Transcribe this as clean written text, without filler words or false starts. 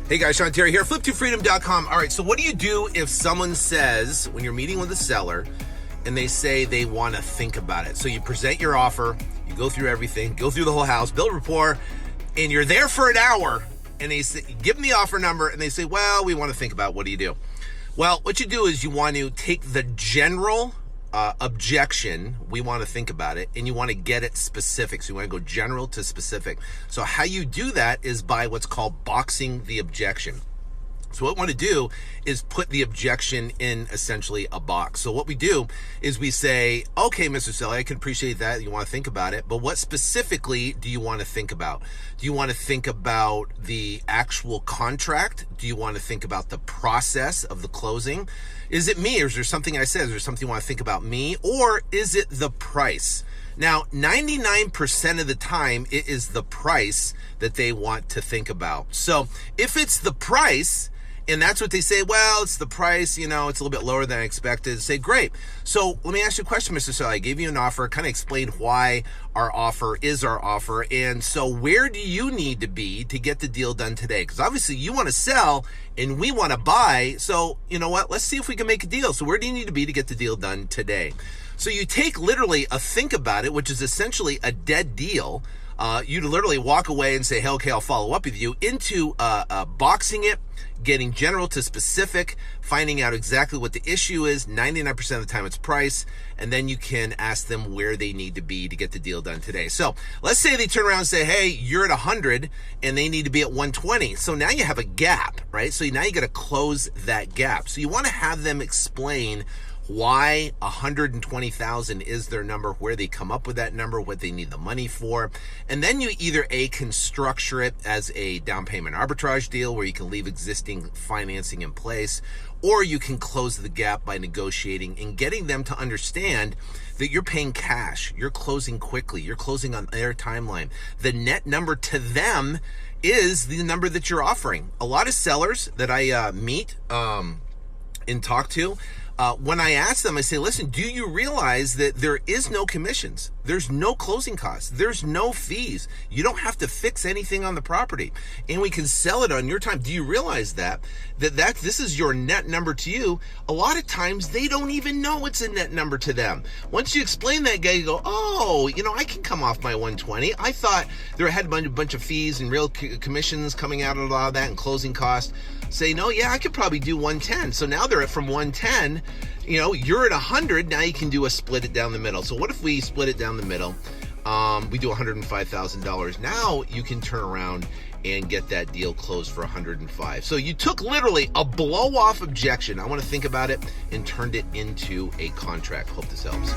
Hey guys, Sean Terry here, Flip2Freedom.com. All right, so what do you do if someone says, when you're meeting with a seller, and they say they want to think about it? So you present your offer, you go through everything, go through the whole house, build rapport, and you're there for an hour, and they say, give them the offer number, and they say, well, we want to think about it. What do you do? Well, what you do is you want to take the general objection, we want to think about it, and you want to get it specific. So you want to go general to specific. So how you do that is by what's called boxing the objection. So what we want to do is put the objection in essentially a box. So what we do is we say, okay, Mr. Seller, I can appreciate that. You want to think about it, but what specifically do you want to think about? Do you want to think about the actual contract? Do you want to think about the process of the closing? Is it me, or is there something I said? Is there something you want to think about me, or is it the price? Now, 99% of the time, it is the price that they want to think about. So if it's the price, and that's what they say, well, it's the price, it's a little bit lower than I expected. Say, great. So let me ask you a question, Mr. Seller. I gave you an offer, kind of explained why our offer is our offer. And so where do you need to be to get the deal done today? Because obviously you want to sell and we want to buy. So you know what? Let's see if we can make a deal. So where do you need to be to get the deal done today? So you take literally a think about it, which is essentially a dead deal. You literally walk away and say, hey, okay, I'll follow up with you, into boxing it, getting general to specific, finding out exactly what the issue is. 99% of the time it's price, and then you can ask them where they need to be to get the deal done today. So let's say they turn around and say, hey, you're at 100 and they need to be at 120. So now you have a gap, right? So now you got to close that gap. So you want to have them explain why 120,000 is their number, where they come up with that number, what they need the money for. And then you either can structure it as a down payment arbitrage deal where you can leave existing financing in place, or you can close the gap by negotiating and getting them to understand that you're paying cash, you're closing quickly, you're closing on their timeline. The net number to them is the number that you're offering. A lot of sellers that I meet and talk to, when I ask them, I say, listen, do you realize that there is no commissions? There's no closing costs. There's no fees. You don't have to fix anything on the property, and we can sell it on your time. Do you realize that this is your net number to you? A lot of times they don't even know it's a net number to them. Once you explain that, guy, you go, oh, I can come off my 120. I thought there had a bunch of fees and real commissions coming out of all that and closing costs. Say, no, yeah, I could probably do 110. So now they're from 110, you're at 100. Now you can do a split it down the middle. So what if we split it down the middle? We do $105,000. Now you can turn around and get that deal closed for 105. So you took literally a blow-off objection, I want to think about it, and turned it into a contract. Hope this helps.